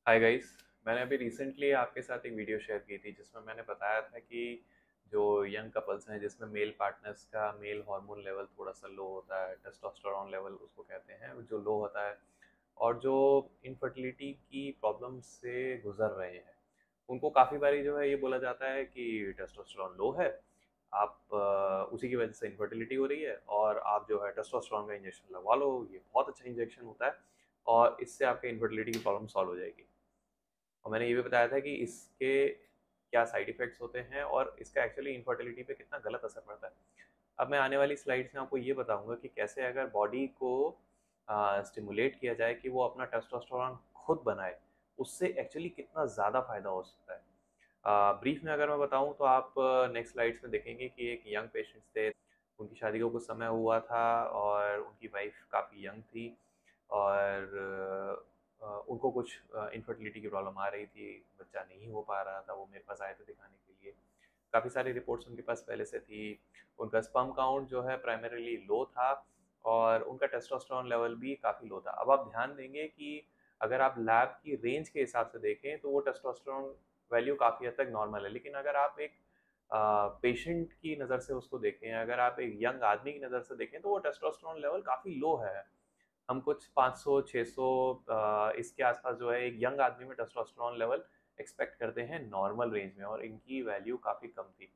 Hi guys. मैंने अभी recently आपके साथ एक वीडियो शेयर की थी जिसमें मैंने बताया था कि जो यंग कपल्स हैं जिसमें मेल पार्टनर्स का मेल हार्मोन लेवल थोड़ा सा लो होता है, टेस्टोस्टेरोन लेवल उसको कहते हैं, जो लो होता है, और जो इनफर्टिलिटी की प्रॉब्लम से गुजर रहे हैं उनको काफ़ी बारी जो है ये बोला जाता है कि टेस्टोस्टेरोन लो है, आप उसी की वजह से इनफर्टिलिटी हो रही है और आप जो है टेस्टोस्टेरोन का इंजेक्शन लगवा लो, ये बहुत अच्छा इंजेक्शन होता है और इससे आपके इनफर्टिलिटी की प्रॉब्लम सॉल्व हो जाएगी। और मैंने ये भी बताया था कि इसके क्या साइड इफ़ेक्ट्स होते हैं और इसका एक्चुअली इनफर्टिलिटी पे कितना गलत असर पड़ता है। अब मैं आने वाली स्लाइड्स में आपको ये बताऊंगा कि कैसे अगर बॉडी को स्टिमुलेट किया जाए कि वो अपना टेस्टोस्टेरोन खुद बनाए, उससे एक्चुअली कितना ज़्यादा फ़ायदा हो सकता है। ब्रीफ में अगर मैं बताऊं तो आप नेक्स्ट स्लाइड्स में देखेंगे कि एक यंग पेशेंट्स थे, उनकी शादी को कुछ समय हुआ था और उनकी वाइफ काफ़ी यंग थी और उनको कुछ इनफर्टिलिटी की प्रॉब्लम आ रही थी, बच्चा नहीं हो पा रहा था। वो मेरे पास आए थे दिखाने के लिए। काफ़ी सारी रिपोर्ट्स उनके पास पहले से थी। उनका स्पर्म काउंट जो है प्राइमरीली लो था और उनका टेस्टोस्टेरोन लेवल भी काफ़ी लो था। अब आप ध्यान देंगे कि अगर आप लैब की रेंज के हिसाब से देखें तो वो टेस्टोस्टेरोन वैल्यू काफ़ी हद तक नॉर्मल है, लेकिन अगर आप एक पेशेंट की नज़र से उसको देखें, अगर आप एक यंग आदमी की नज़र से देखें तो वो टेस्टोस्टेरोन लेवल काफ़ी लो है। हम कुछ 500 600 इसके आसपास जो है एक यंग आदमी में टेस्टोस्टेरोन लेवल एक्सपेक्ट करते हैं नॉर्मल रेंज में, और इनकी वैल्यू काफ़ी कम थी।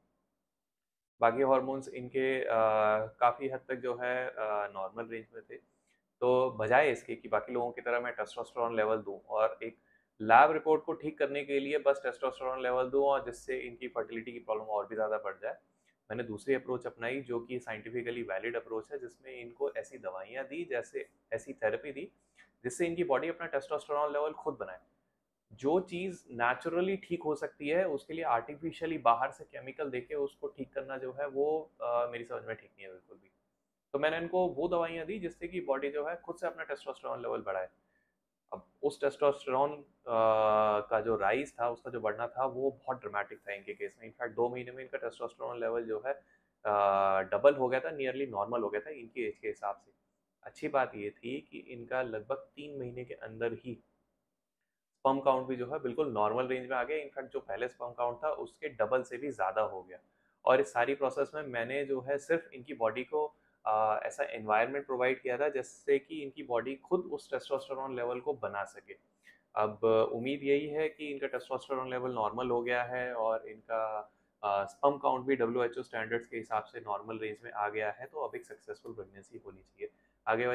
बाकी हार्मोन्स इनके काफ़ी हद तक जो है नॉर्मल रेंज में थे। तो बजाय इसके कि बाकी लोगों की तरह मैं टेस्टोस्टेरोन लेवल दूं और एक लैब रिपोर्ट को ठीक करने के लिए बस टेस्टोस्टेरोन लेवल दूं और जिससे इनकी फर्टिलिटी की प्रॉब्लम और भी ज़्यादा बढ़ जाए, मैंने दूसरी अप्रोच अपनाई जो कि साइंटिफिकली वैलिड अप्रोच है, जिसमें इनको ऐसी दवाइयाँ दी, जैसे ऐसी थेरेपी दी जिससे इनकी बॉडी अपना टेस्टोस्टेरोन लेवल खुद बनाए। जो चीज़ नेचुरली ठीक हो सकती है उसके लिए आर्टिफिशियली बाहर से केमिकल देके उसको ठीक करना जो है वो मेरी समझ में ठीक नहीं है बिल्कुल भी। तो मैंने इनको वो दवाइयाँ दी जिससे कि बॉडी जो है खुद से अपना टेस्टोस्टेरोन लेवल बढ़ाए। अब उस टेस्टोस्टेरोन का जो राइज था, उसका जो बढ़ना था, वो बहुत ड्रामेटिक था इनके केस में। इनफैक्ट 2 महीने में इनका टेस्टोस्टेरोन लेवल जो है डबल हो गया था, नियरली नॉर्मल हो गया था इनकी एज के हिसाब से। अच्छी बात ये थी कि इनका लगभग 3 महीने के अंदर ही स्पर्म काउंट भी जो है बिल्कुल नॉर्मल रेंज में आ गया। इनफैक्ट जो पहले स्पर्म काउंट था उसके डबल से भी ज़्यादा हो गया। और इस सारी प्रोसेस में मैंने जो है सिर्फ इनकी बॉडी को ऐसा एनवायरनमेंट प्रोवाइड किया था जिससे कि इनकी बॉडी खुद उस टेस्टोस्टेरोन लेवल को बना सके। अब उम्मीद यही है कि इनका टेस्टोस्टेरोन लेवल नॉर्मल हो गया है और इनका स्पर्म काउंट भी डब्ल्यूएचओ स्टैंडर्ड्स के हिसाब से नॉर्मल रेंज में आ गया है, तो अब एक सक्सेसफुल प्रेगनेंसी होनी चाहिए। आने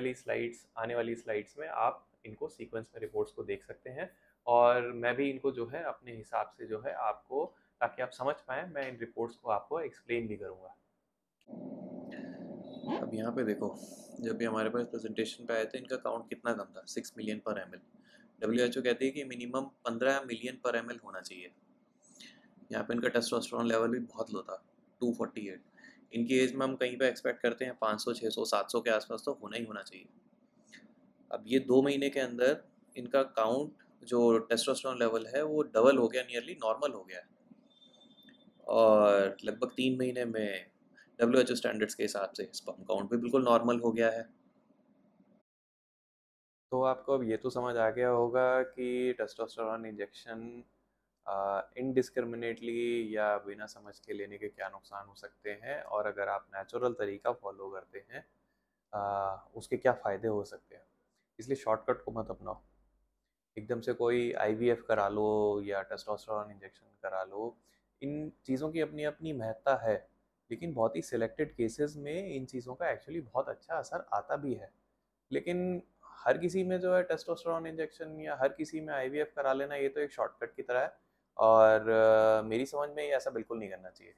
वाली स्लाइड्स में आप इनको सीक्वेंस में रिपोर्ट्स को देख सकते हैं और मैं भी इनको जो है अपने हिसाब से जो है आपको, ताकि आप समझ पाएँ, मैं इन रिपोर्ट्स को आपको एक्सप्लेन भी करूँगा। अब यहाँ पे देखो, जब भी हमारे पास प्रेजेंटेशन पे आए थे इनका काउंट कितना कम था, 6 मिलियन पर एम एल। डब्ल्यू कहती है कि मिनिमम 15 मिलियन पर एम एल होना चाहिए। यहाँ पे इनका टेस्टोस्टेरोन लेवल भी बहुत लो था, 248। इनकी एज में हम कहीं पे एक्सपेक्ट करते हैं 500 600 700 के आसपास तो होना ही होना चाहिए। अब ये 2 महीने के अंदर इनका काउंट, जो टेस्टोस्टेरोन लेवल है, वो डबल हो गया, नियरली नॉर्मल हो गया है। और लगभग 3 महीने में डब्ल्यूएचओ स्टैंडर्ड्स के हिसाब से स्पर्म काउंट भी बिल्कुल नॉर्मल हो गया है। तो आपको अब ये तो समझ आ गया होगा कि टेस्टोस्टेरोन इंजेक्शन इनडिस्क्रिमिनेटली या बिना समझ के लेने के क्या नुकसान हो सकते हैं, और अगर आप नेचुरल तरीका फॉलो करते हैं उसके क्या फ़ायदे हो सकते हैं। इसलिए शॉर्टकट को मत अपनाओ, एकदम से कोई आईवीएफ करा लो या टेस्टोस्टेरोन इंजेक्शन करा लो। इन चीज़ों की अपनी अपनी महत्ता है, लेकिन बहुत ही सिलेक्टेड केसेस में इन चीज़ों का एक्चुअली बहुत अच्छा असर आता भी है। लेकिन हर किसी में जो है टेस्टोस्टेरोन इंजेक्शन या हर किसी में आईवीएफ करा लेना, ये तो एक शॉर्टकट की तरह है और मेरी समझ में ये ऐसा बिल्कुल नहीं करना चाहिए।